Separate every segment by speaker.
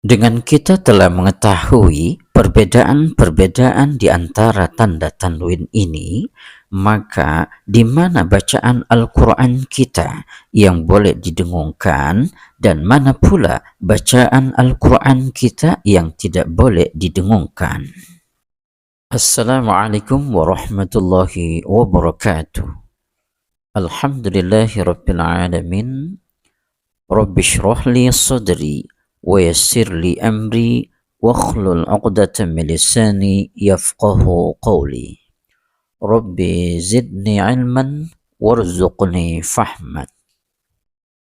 Speaker 1: Dengan kita telah mengetahui perbedaan-perbedaan di antara tanda tanwin ini, maka di mana bacaan Al-Quran kita yang boleh didengungkan dan mana pula bacaan Al-Quran kita yang tidak boleh didengungkan. Assalamualaikum warahmatullahi wabarakatuh. Alhamdulillahi rabbil alamin. Rabbi shrah li sadri wa yassir li amri wakhlul 'uqdatam min lisani yafqahu qawli. Rabbi zidni ilman warzuqni fahman.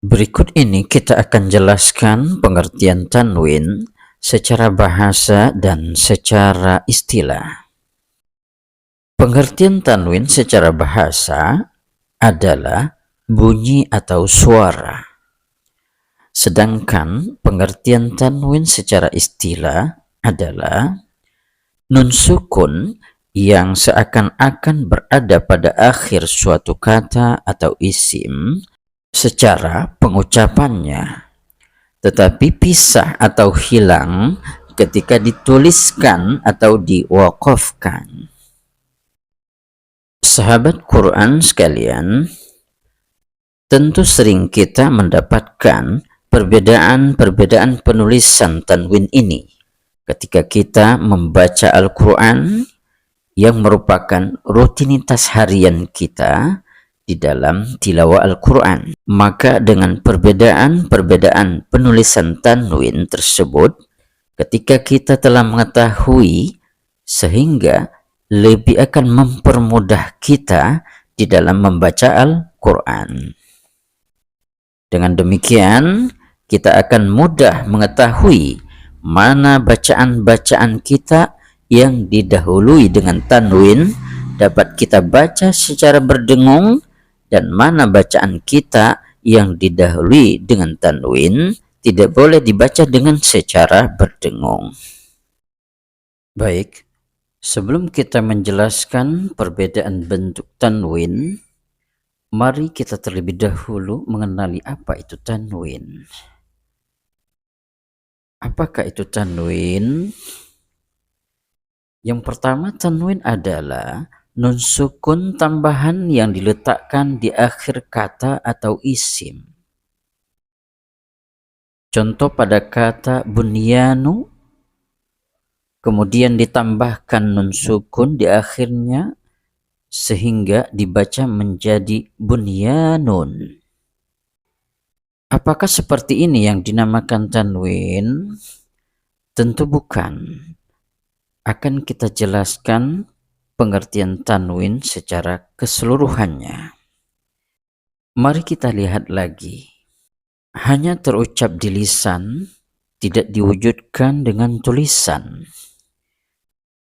Speaker 1: Berikut ini kita akan jelaskan pengertian tanwin secara bahasa dan secara istilah. Pengertian tanwin secara bahasa adalah bunyi atau suara. Sedangkan pengertian tanwin secara istilah adalah nun sukun yang seakan-akan berada pada akhir suatu kata atau isim secara pengucapannya, tetapi pisah atau hilang ketika dituliskan atau diwaqafkan. Sahabat Quran sekalian, tentu sering kita mendapatkan perbedaan-perbedaan penulisan tanwin ini ketika kita membaca Al-Quran yang merupakan rutinitas harian kita di dalam tilawah Al-Quran. Maka dengan perbedaan-perbedaan penulisan tanwin tersebut, ketika kita telah mengetahui, sehingga lebih akan mempermudah kita di dalam membaca Al-Quran. Dengan demikian, kita akan mudah mengetahui mana bacaan-bacaan kita yang didahului dengan tanwin dapat kita baca secara berdengung, dan mana bacaan kita yang didahului dengan tanwin tidak boleh dibaca dengan secara berdengung. Baik, sebelum kita menjelaskan perbedaan bentuk tanwin, mari kita terlebih dahulu mengenali apa itu tanwin. Apakah itu tanwin? Yang pertama, tanwin adalah nun sukun tambahan yang diletakkan di akhir kata atau isim. Contoh pada kata bunyanu, kemudian ditambahkan nun sukun di akhirnya sehingga dibaca menjadi bunyanun. Apakah seperti ini yang dinamakan tanwin? Tentu bukan. Akan kita jelaskan pengertian tanwin secara keseluruhannya. Mari kita lihat lagi. Hanya terucap di lisan, tidak diwujudkan dengan tulisan.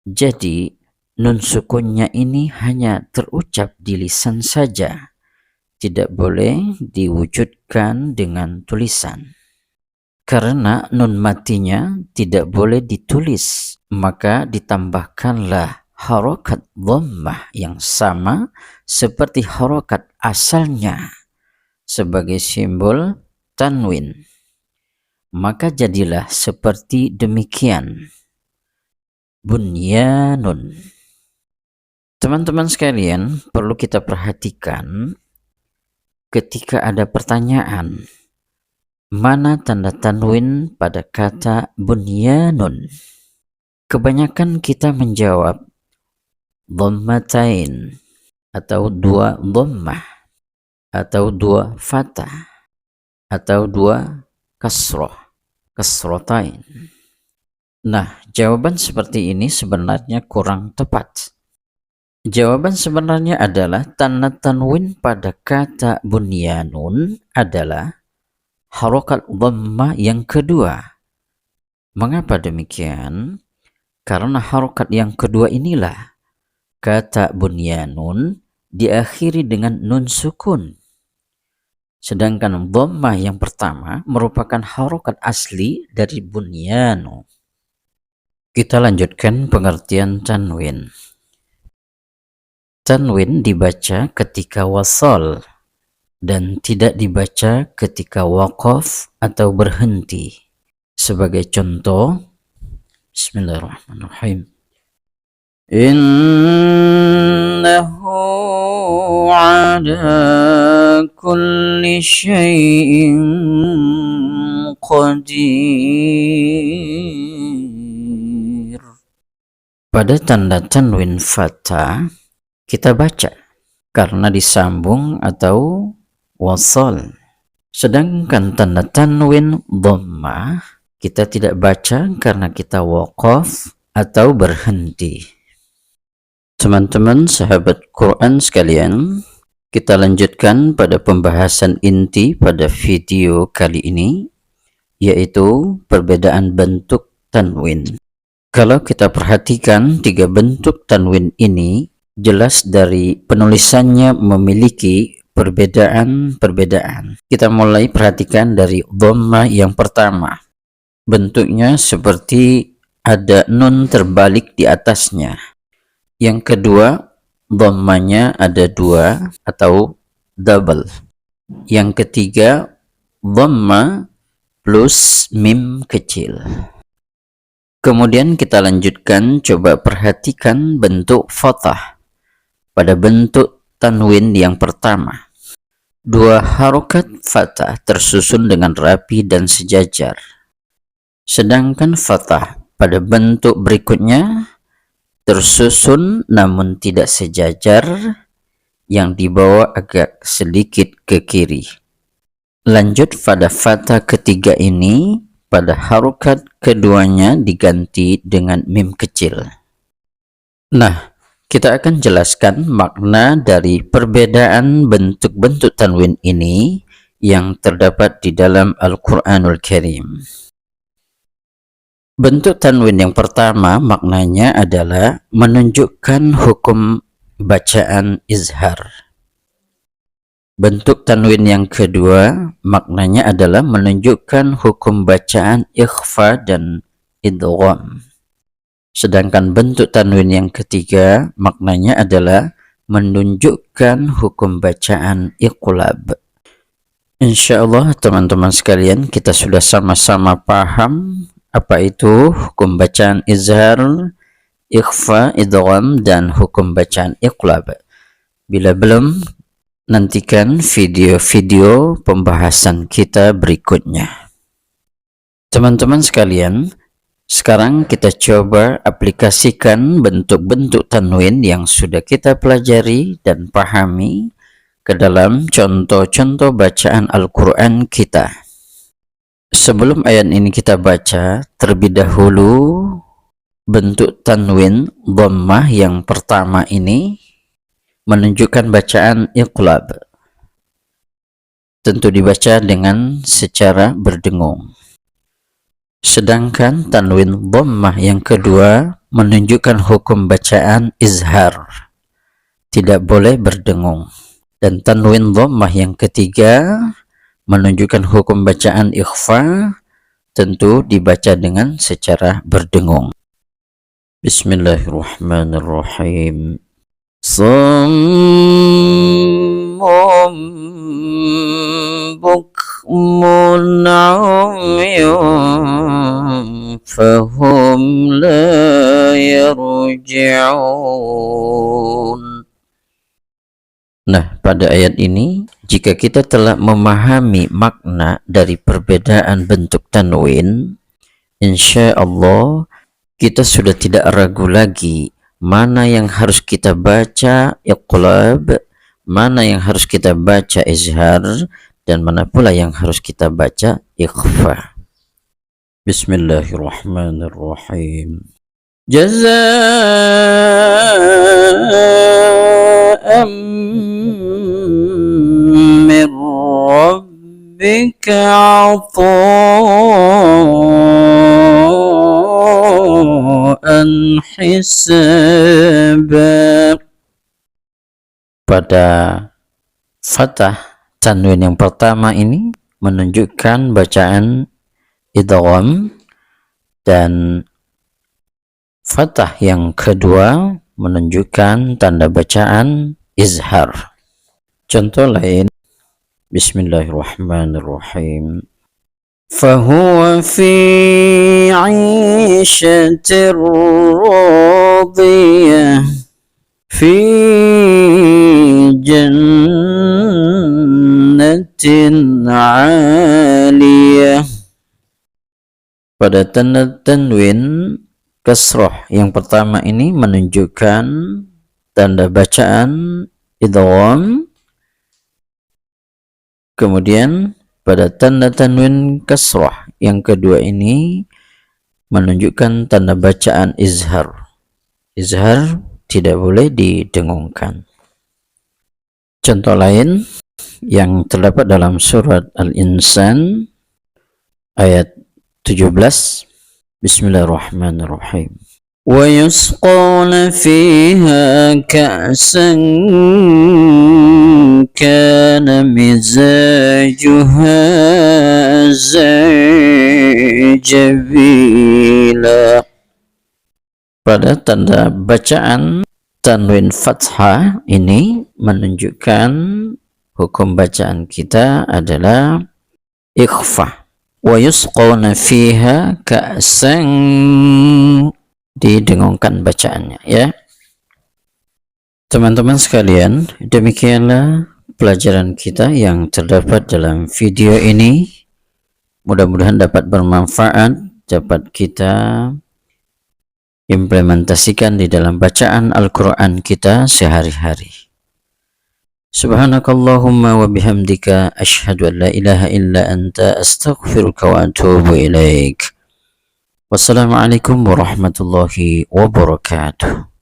Speaker 1: Jadi, nun sukunnya ini hanya terucap di lisan saja, tidak boleh diwujudkan dengan tulisan. Karena nun matinya tidak boleh ditulis, maka ditambahkanlah harokat dhammah yang sama seperti harokat asalnya sebagai simbol tanwin. Maka jadilah seperti demikian. Bunyanun. Teman-teman sekalian, perlu kita perhatikan ketika ada pertanyaan, mana tanda tanwin pada kata bunyanun? Kebanyakan kita menjawab dhammatain, atau dua dhammah, atau dua fathah, atau dua kasrotain. Nah, jawaban seperti ini sebenarnya kurang tepat. Jawaban sebenarnya adalah tanda tanwin pada kata bunyanun adalah harokat dhammah yang kedua. Mengapa demikian? Karena harokat yang kedua inilah kata bunyanun diakhiri dengan nun sukun. Sedangkan dhammah yang pertama merupakan harokat asli dari bunyanu. Kita lanjutkan pengertian tanwin. Tanwin dibaca ketika wasal dan tidak dibaca ketika waqaf atau berhenti. Sebagai contoh, Bismillahirrahmanirrahim. Innahu ala kulli syai'in qadir. Pada tanda tanwin fathah kita baca karena disambung atau wasal. Sedangkan tanda tanwin dhammah kita tidak baca karena kita waqaf atau berhenti. Teman-teman sahabat Quran sekalian, kita lanjutkan pada pembahasan inti pada video kali ini, yaitu perbedaan bentuk tanwin. Kalau kita perhatikan tiga bentuk tanwin ini, jelas dari penulisannya memiliki perbedaan-perbedaan. Kita mulai perhatikan dari dhammah yang pertama. Bentuknya seperti ada nun terbalik di atasnya. Yang kedua, dhammahnya ada dua atau double. Yang ketiga, dhammah plus mim kecil. Kemudian kita lanjutkan, coba perhatikan bentuk fathah. Pada bentuk tanwin yang pertama, dua harokat fathah tersusun dengan rapi dan sejajar. Sedangkan fathah pada bentuk berikutnya tersusun namun tidak sejajar, yang dibawa agak sedikit ke kiri. Lanjut pada fathah ketiga ini, pada harokat keduanya diganti dengan mim kecil. Nah, kita akan jelaskan makna dari perbedaan bentuk-bentuk tanwin ini yang terdapat di dalam Al-Quranul Karim. Bentuk tanwin yang pertama maknanya adalah menunjukkan hukum bacaan izhar. Bentuk tanwin yang kedua maknanya adalah menunjukkan hukum bacaan ikhfa dan idgham. Sedangkan bentuk tanwin yang ketiga maknanya adalah menunjukkan hukum bacaan iqlab. Insyaallah teman-teman sekalian, kita sudah sama-sama paham apa itu hukum bacaan izhar, ikhfa, idgham, dan hukum bacaan iqlab. Bila belum, nantikan video-video pembahasan kita berikutnya. Teman-teman sekalian, sekarang kita coba aplikasikan bentuk-bentuk tanwin yang sudah kita pelajari dan pahami ke dalam contoh-contoh bacaan Al-Quran kita. Sebelum ayat ini kita baca, terlebih dahulu bentuk tanwin dhammah yang pertama ini menunjukkan bacaan iqlab. Tentu dibaca dengan secara berdengung. Sedangkan tanwin dhammah yang kedua menunjukkan hukum bacaan izhar. Tidak boleh berdengung. Dan tanwin dhammah yang ketiga menunjukkan hukum bacaan ikhfa, tentu dibaca dengan secara berdengung. Bismillahirrahmanirrahim. Summum bukmun umyun fahum la yarji'un. Nah, pada ayat ini, jika kita telah memahami makna dari perbedaan bentuk tanwin, insya Allah kita sudah tidak ragu lagi mana yang harus kita baca iqlab, mana yang harus kita baca izhar, dan mana pula yang harus kita baca ikhfa. Bismillahirrahmanirrahim. Jazaa'an min rabbika 'ata'an hisaba. Pada fathah tanwin yang pertama ini menunjukkan bacaan idgham, dan fathah yang kedua menunjukkan tanda bacaan izhar. Contoh lain, Bismillahirrahmanirrahim. فهو في عيشة راضية في جنة عالية. Pada tanda tanwin kasrah yang pertama ini menunjukkan tanda bacaan idgham. Kemudian pada tanda tanwin kasrah yang kedua ini menunjukkan tanda bacaan izhar. Izhar tidak boleh didengungkan. Contoh lain yang terdapat dalam surat Al-Insan ayat 17. Bismillahirrahmanirrahim. Wa yusqawna fiha ka'san kana mizajuha zanjabila. Pada tanda bacaan tanwin fathah ini menunjukkan hukum bacaan kita adalah ikhfa. Wa yusqawna fiha ka'san, didengungkan bacaannya ya. Teman-teman sekalian, demikianlah pelajaran kita yang terdapat dalam video ini. Mudah-mudahan dapat bermanfaat, dapat kita implementasikan di dalam bacaan Al-Quran kita sehari-hari. Subhanakallahumma wa bihamdika asyhadu an la ilaha illa anta astaghfiruka wa atubu ilaik. Wassalamualaikum warahmatullahi wabarakatuh.